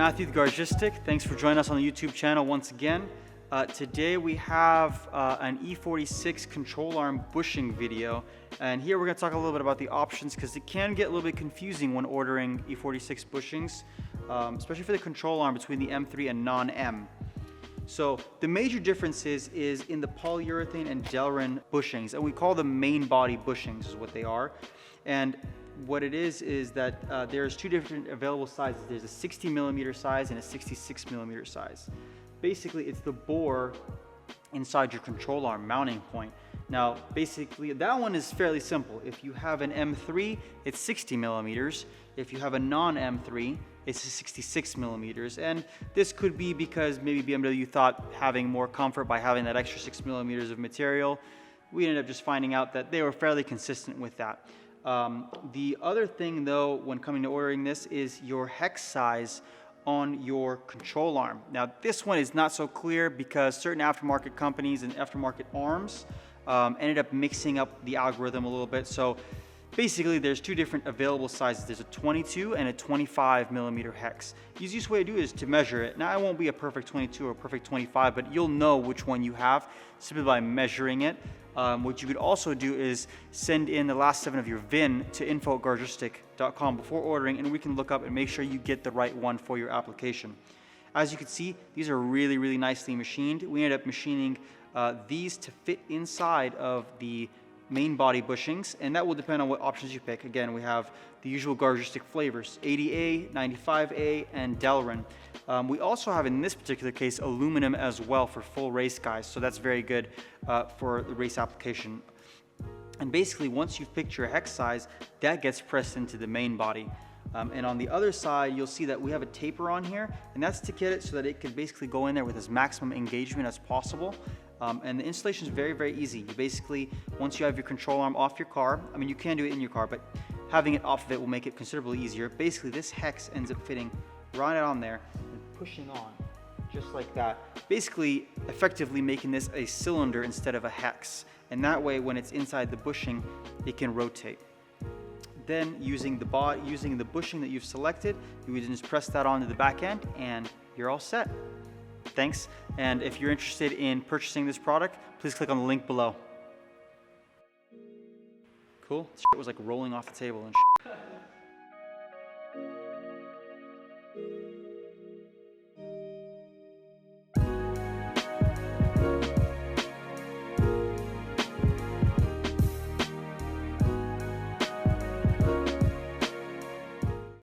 Matthew with Garagistic. Thanks for joining us on the YouTube channel once again. Today we have an E46 control arm bushing video, and here we're going to talk a little bit about the options because it can get a little bit confusing when ordering E46 bushings, especially for the control arm between the M3 and non-M. So the major differences is in the polyurethane and Delrin bushings, and we call them main body bushings is what they are. And what it is that there's two different available sizes. There's a 60mm size and a 66mm size. Basically, it's the bore inside your control arm mounting point. Now, basically, that one is fairly simple. If you have an M3, it's 60mm. If you have a non-M3, it's 66mm. And this could be because maybe BMW thought having more comfort by having that extra 6mm of material. We ended up just finding out that they were fairly consistent with that. The other thing, though, when coming to ordering this is your hex size on your control arm. Now, this one is not so clear because certain aftermarket companies and aftermarket arms ended up mixing up the algorithm a little bit. So basically, there's two different available sizes. There's a 22 and a 25mm hex. The easiest way to do it is to measure it. Now, it won't be a perfect 22 or a perfect 25, but you'll know which one you have simply by measuring it. What you could also do is send in the last 7 of your VIN to info@garagistic.com before ordering, and we can look up and make sure you get the right one for your application. As you can see, these are really, really nicely machined. We ended up machining these to fit inside of the main body bushings, and that will depend on what options you pick. Again, we have the usual Garagistic flavors, 80A, 95A, and Delrin. We also have, in this particular case, aluminum as well for full race guys, so that's very good for the race application. And basically, once you've picked your hex size, that gets pressed into the main body. And on the other side, you'll see that we have a taper on here, and that's to get it so that it can basically go in there with as maximum engagement as possible. And the installation is very, very easy. You basically, once you have your control arm off your car, I mean, you can do it in your car, but having it off of it will make it considerably easier. Basically, this hex ends up fitting right on there and pushing on, just like that. Basically, effectively making this a cylinder instead of a hex. And that way, when it's inside the bushing, it can rotate. Then, using the bushing that you've selected, you would just press that onto the back end, and you're all set. Thanks, and if you're interested in purchasing this product, please click on the link below. Cool. This shit was like rolling off the table and shit.